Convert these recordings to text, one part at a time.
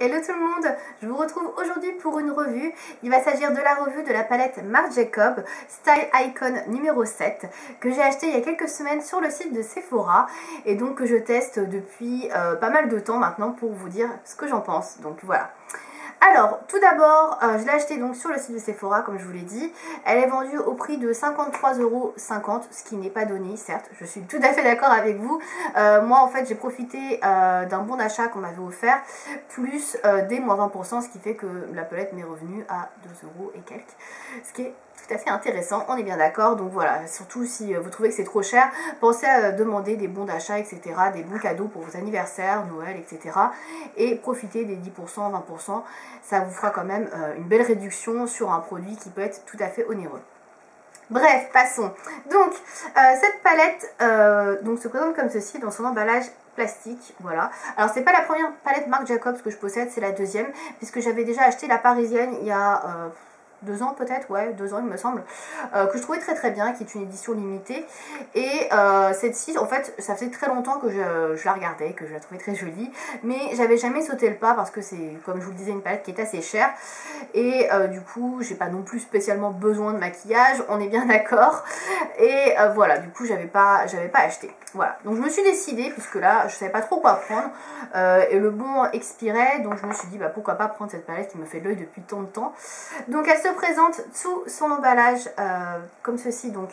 Hello tout le monde, je vous retrouve aujourd'hui pour une revue. Il va s'agir de la revue de la palette Marc Jacobs Style Icon numéro 7 que j'ai acheté il y a quelques semaines sur le site de Sephora et donc que je teste depuis pas mal de temps maintenant pour vous dire ce que j'en pense. Donc voilà. Alors, tout d'abord, je l'ai acheté donc sur le site de Sephora, comme je vous l'ai dit. Elle est vendue au prix de 53,50 €, ce qui n'est pas donné, certes. Je suis tout à fait d'accord avec vous. Moi, en fait, j'ai profité d'un bon d'achat qu'on m'avait offert, plus des moins 20%, ce qui fait que la palette m'est revenue à 2 € et quelques. Ce qui est tout à fait intéressant, on est bien d'accord. Donc voilà, surtout si vous trouvez que c'est trop cher, pensez à demander des bons d'achat, etc., des bons cadeaux pour vos anniversaires, Noël, etc. Et profitez des 10%, 20%, ça vous fera quand même une belle réduction sur un produit qui peut être tout à fait onéreux. Bref, passons. Donc, cette palette donc, se présente comme ceci dans son emballage plastique, voilà. Alors c'est pas la première palette Marc Jacobs que je possède, c'est la deuxième, puisque j'avais déjà acheté la parisienne il y a 2 ans peut-être, ouais, 2 ans il me semble, que je trouvais très très bien, qui est une édition limitée. Et cette-ci, en fait, ça faisait très longtemps que je la regardais, que je la trouvais très jolie, mais j'avais jamais sauté le pas parce que c'est, comme je vous le disais, une palette qui est assez chère. Et du coup, j'ai pas non plus spécialement besoin de maquillage, on est bien d'accord. Et voilà, du coup, j'avais pas acheté. Voilà, donc je me suis décidée, puisque là, je savais pas trop quoi prendre, et le bon expirait, donc je me suis dit, bah pourquoi pas prendre cette palette qui me fait de l'œil depuis tant de temps. Donc elle se présente sous son emballage comme ceci, donc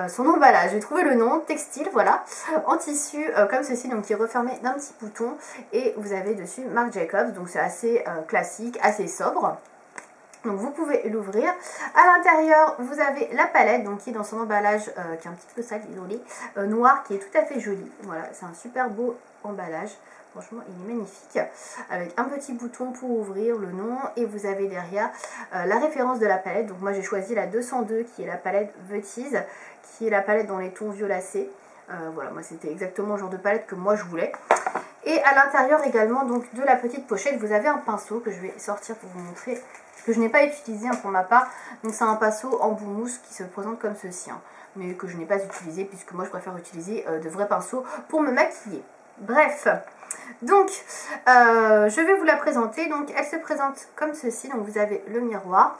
son emballage, j'ai trouvé le nom, textile, voilà, en tissu comme ceci, donc qui est refermé d'un petit bouton, et vous avez dessus Marc Jacobs, donc c'est assez classique, assez sobre. Donc vous pouvez l'ouvrir. À l'intérieur, vous avez la palette, donc qui est dans son emballage, qui est un petit peu sale, désolé, noir, qui est tout à fait joli. Voilà, c'est un super beau emballage. Franchement, il est magnifique. Avec un petit bouton pour ouvrir le nom. Et vous avez derrière la référence de la palette. Donc moi, j'ai choisi la 202, qui est la palette The Tease, qui est la palette dans les tons violacés. Voilà, moi, c'était exactement le genre de palette que moi, je voulais. Et à l'intérieur également, donc de la petite pochette, vous avez un pinceau que je vais sortir pour vous montrer, que je n'ai pas utilisé pour ma part. Donc c'est un pinceau en bout mousse qui se présente comme ceci, mais que je n'ai pas utilisé puisque moi je préfère utiliser de vrais pinceaux pour me maquiller. Bref, donc je vais vous la présenter. Donc elle se présente comme ceci. Donc vous avez le miroir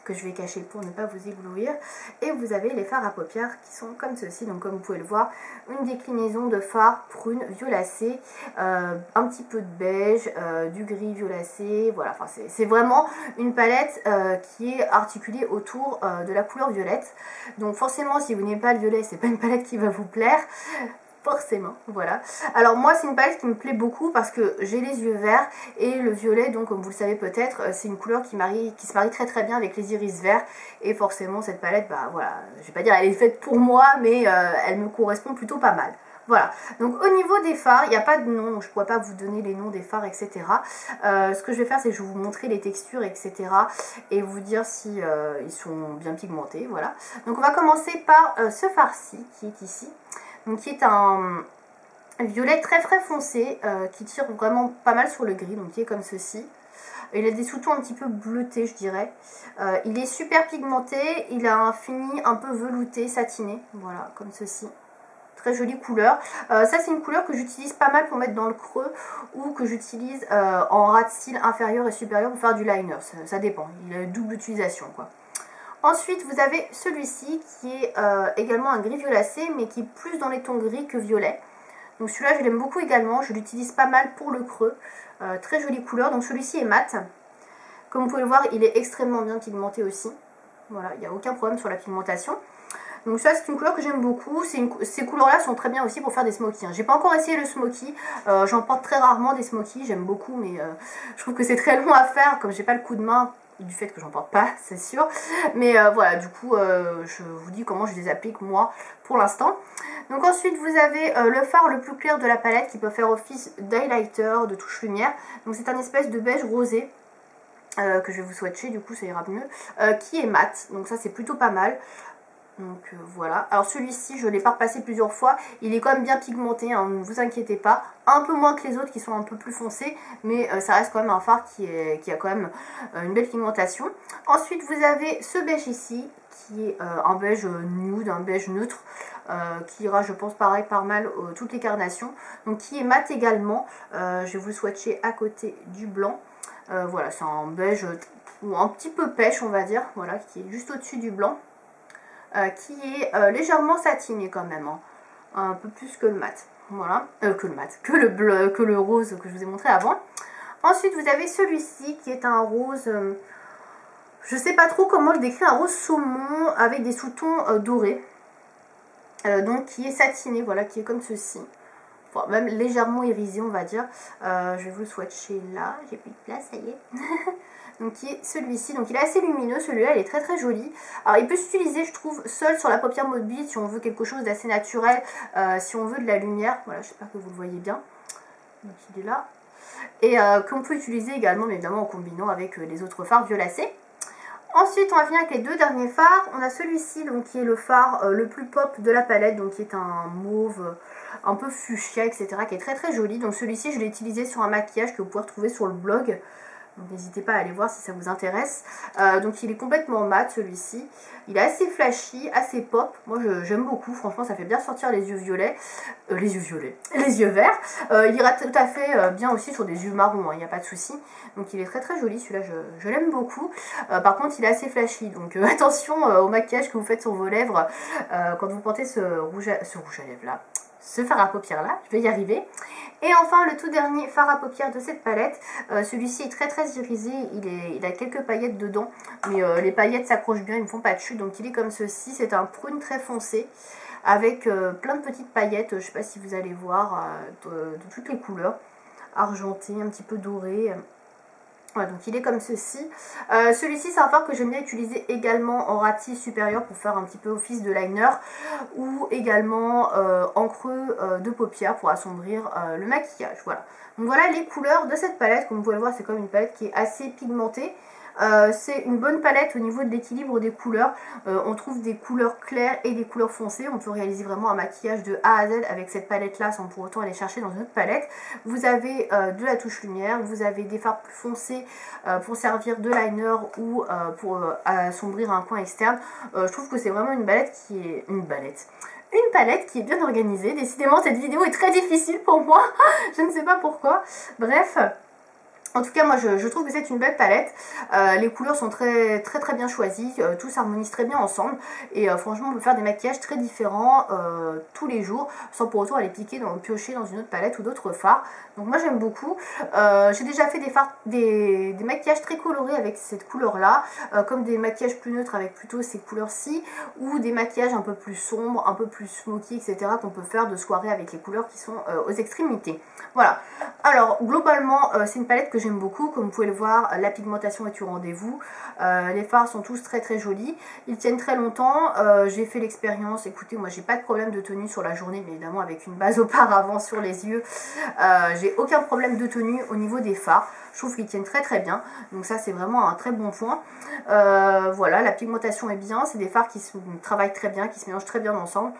que je vais cacher pour ne pas vous éblouir, et vous avez les fards à paupières qui sont comme ceci. Donc comme vous pouvez le voir, une déclinaison de fards prune violacé, un petit peu de beige, du gris violacé, voilà, enfin c'est vraiment une palette qui est articulée autour de la couleur violette. Donc forcément, si vous n'aimez pas le violet, c'est pas une palette qui va vous plaire, forcément, voilà. Alors moi, c'est une palette qui me plaît beaucoup parce que j'ai les yeux verts, et le violet, donc comme vous le savez peut-être, c'est une couleur qui se marie très très bien avec les iris verts, et forcément cette palette, bah voilà, je vais pas dire elle est faite pour moi, mais elle me correspond plutôt pas mal. Voilà, donc au niveau des fards, il n'y a pas de nom, donc je ne pourrais pas vous donner les noms des fards, etc. Ce que je vais faire, c'est que je vais vous montrer les textures, etc. et vous dire si ils sont bien pigmentés, voilà. Donc on va commencer par ce fard-ci, qui est ici. Donc qui est un violet très très foncé, qui tire vraiment pas mal sur le gris, donc qui est comme ceci. Il a des sous-tons un petit peu bleutés, je dirais. Il est super pigmenté, il a un fini un peu velouté, satiné, voilà, comme ceci. Très jolie couleur. Ça c'est une couleur que j'utilise pas mal pour mettre dans le creux, ou que j'utilise en ras de cils inférieur et supérieur pour faire du liner, ça dépend, il a une double utilisation quoi. Ensuite, vous avez celui-ci qui est également un gris violacé, mais qui est plus dans les tons gris que violet. Donc celui-là, je l'aime beaucoup également. Je l'utilise pas mal pour le creux. Très jolie couleur. Donc celui-ci est mat. Comme vous pouvez le voir, il est extrêmement bien pigmenté aussi. Voilà, il n'y a aucun problème sur la pigmentation. Donc ça, c'est une couleur que j'aime beaucoup. Ces couleurs-là sont très bien aussi pour faire des smokies. J'ai pas encore essayé le smoky. J'en porte très rarement des smokies. J'aime beaucoup, mais je trouve que c'est très long à faire. Comme j'ai pas le coup de main, du fait que j'en porte pas, c'est sûr, mais voilà, du coup je vous dis comment je les applique moi pour l'instant. Donc ensuite vous avez le fard le plus clair de la palette, qui peut faire office d'highlighter, de touche lumière. Donc c'est un espèce de beige rosé que je vais vous swatcher, du coup ça ira mieux, qui est mat, donc ça c'est plutôt pas mal. Donc voilà, alors celui-ci je l'ai pas repassé plusieurs fois, il est quand même bien pigmenté, hein, ne vous inquiétez pas, un peu moins que les autres qui sont un peu plus foncés, mais ça reste quand même un fard qui a quand même une belle pigmentation. Ensuite vous avez ce beige ici, qui est un beige nude, un beige neutre, qui ira je pense pareil par mal toutes les carnations, donc qui est mat également, je vais vous le swatcher à côté du blanc. Voilà, c'est un beige un petit peu pêche on va dire, voilà, qui est juste au-dessus du blanc. Qui est légèrement satiné quand même, hein. Un peu plus que le mat, voilà, que le bleu, que le rose que je vous ai montré avant. Ensuite vous avez celui-ci qui est un rose, je sais pas trop comment le décrire, un rose saumon avec des sous-tons dorés, donc qui est satiné, voilà, qui est comme ceci, enfin, même légèrement irisé on va dire. Je vais vous le swatcher là, j'ai plus de place, ça y est. Donc qui est celui-ci, donc il est assez lumineux, celui-là il est très très joli. Alors il peut s'utiliser je trouve seul sur la paupière mobile si on veut quelque chose d'assez naturel, si on veut de la lumière, voilà, j'espère que vous le voyez bien, donc il est là. Et qu'on peut utiliser également évidemment en combinant avec les autres fards violacés. Ensuite on va finir avec les deux derniers fards, on a celui-ci donc qui est le fard le plus pop de la palette, donc qui est un mauve un peu fuchsia etc, qui est très très joli. Donc celui-ci je l'ai utilisé sur un maquillage que vous pouvez retrouver sur le blog. N'hésitez pas à aller voir si ça vous intéresse. Donc il est complètement mat celui-ci. Il est assez flashy, assez pop. Moi j'aime beaucoup, franchement ça fait bien sortir les yeux violets. Les yeux verts. Il ira tout à fait bien aussi sur des yeux marrons, il n'y a pas de souci. Donc il est très très joli, celui-là je l'aime beaucoup. Par contre il est assez flashy, donc attention au maquillage que vous faites sur vos lèvres quand vous portez ce rouge à lèvres là. Ce fard à paupières là, je vais y arriver. Et enfin le tout dernier fard à paupières de cette palette, celui-ci est très très irisé, il a quelques paillettes dedans, mais les paillettes s'accrochent bien, ils ne font pas de chute, donc il est comme ceci, c'est un prune très foncé, avec plein de petites paillettes, je ne sais pas si vous allez voir, de toutes les couleurs, argenté, un petit peu doré. Voilà, donc il est comme ceci. Celui-ci c'est un fard que j'aime bien utiliser également en ras de cils supérieur pour faire un petit peu office de liner, ou également en creux de paupières pour assombrir le maquillage. Voilà. Donc voilà les couleurs de cette palette. Comme vous pouvez le voir, c'est comme une palette qui est assez pigmentée. C'est une bonne palette au niveau de l'équilibre des couleurs. On trouve des couleurs claires et des couleurs foncées. On peut réaliser vraiment un maquillage de A à Z avec cette palette là sans pour autant aller chercher dans une autre palette. Vous avez de la touche lumière, vous avez des fards plus foncés pour servir de liner ou pour assombrir un coin externe. Je trouve que c'est vraiment une palette qui est une palette qui est bien organisée. Décidément cette vidéo est très difficile pour moi. Je ne sais pas pourquoi. Bref. En tout cas moi je trouve que c'est une belle palette, les couleurs sont très bien choisies, tout s'harmonise très bien ensemble et franchement on peut faire des maquillages très différents tous les jours sans pour autant aller piocher dans une autre palette ou d'autres fards. Donc moi j'aime beaucoup, j'ai déjà fait des maquillages très colorés avec cette couleur là, comme des maquillages plus neutres avec plutôt ces couleurs-ci, ou des maquillages un peu plus sombres, un peu plus smoky etc qu'on peut faire de soirée avec les couleurs qui sont aux extrémités. Voilà, alors globalement c'est une palette que j'aime beaucoup, comme vous pouvez le voir la pigmentation est au rendez-vous, les fards sont tous très jolis, ils tiennent très longtemps, j'ai fait l'expérience, écoutez moi j'ai pas de problème de tenue sur la journée, mais évidemment avec une base auparavant sur les yeux, j'ai aucun problème de tenue au niveau des fards, je trouve qu'ils tiennent très bien, donc ça c'est vraiment un très bon point. Voilà, la pigmentation est bien, c'est des fards qui se travaillent très bien, qui se mélangent très bien ensemble.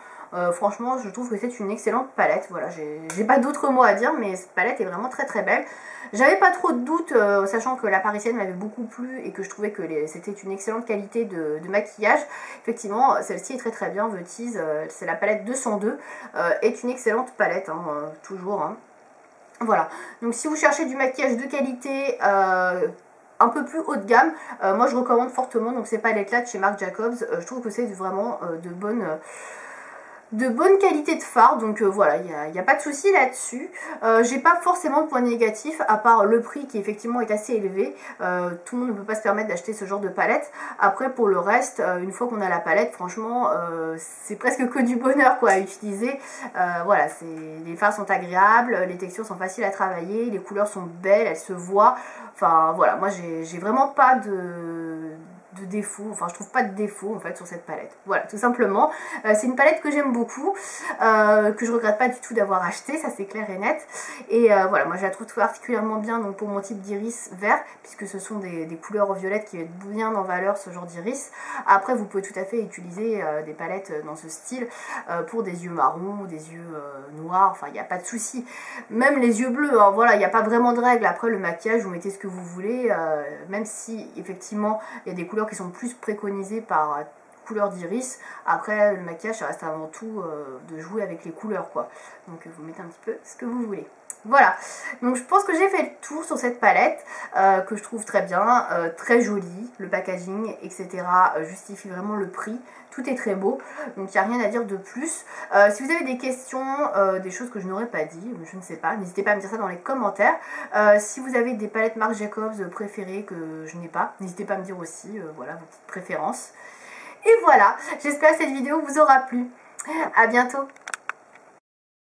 Franchement je trouve que c'est une excellente palette, voilà, j'ai pas d'autres mots à dire, mais cette palette est vraiment très belle. J'avais pas trop de doutes, sachant que la parisienne m'avait beaucoup plu et que je trouvais que c'était une excellente qualité de maquillage. Effectivement celle-ci est très bien, The Tease, c'est la palette 202, est une excellente palette, hein, toujours, hein. Voilà, donc si vous cherchez du maquillage de qualité, un peu plus haut de gamme, moi je recommande fortement donc ces palettes là de chez Marc Jacobs. Je trouve que c'est vraiment de bonne qualité de fard, donc voilà, il n'y a pas de souci là-dessus. J'ai pas forcément de points négatifs, à part le prix qui effectivement est assez élevé. Tout le monde ne peut pas se permettre d'acheter ce genre de palette. Après pour le reste, une fois qu'on a la palette, franchement c'est presque que du bonheur quoi à utiliser. Voilà, les fards sont agréables, les textures sont faciles à travailler, les couleurs sont belles, elles se voient. Enfin voilà, moi j'ai vraiment pas de défaut, enfin je trouve pas de défaut en fait sur cette palette. Voilà, tout simplement. C'est une palette que j'aime beaucoup, que je regrette pas du tout d'avoir acheté, ça c'est clair et net. Et voilà, moi je la trouve particulièrement bien donc pour mon type d'iris vert, puisque ce sont des couleurs violettes qui mettent bien en valeur ce genre d'iris. Après vous pouvez tout à fait utiliser des palettes dans ce style pour des yeux marrons ou des yeux noirs, enfin il n'y a pas de souci. Même les yeux bleus, hein, voilà, il n'y a pas vraiment de règle. Après le maquillage, vous mettez ce que vous voulez, même si effectivement il y a des couleurs qui sont plus préconisées par couleur d'iris. Après le maquillage ça reste avant tout de jouer avec les couleurs quoi. Donc vous mettez un petit peu ce que vous voulez. Voilà, donc je pense que j'ai fait le tour sur cette palette que je trouve très bien, très jolie, le packaging etc. Justifie vraiment le prix, tout est très beau, donc il n'y a rien à dire de plus. Si vous avez des questions, des choses que je n'aurais pas dit, je ne sais pas, n'hésitez pas à me dire ça dans les commentaires. Si vous avez des palettes Marc Jacobs préférées que je n'ai pas, n'hésitez pas à me dire aussi, voilà, vos petites préférences. Et voilà, j'espère que cette vidéo vous aura plu. À bientôt.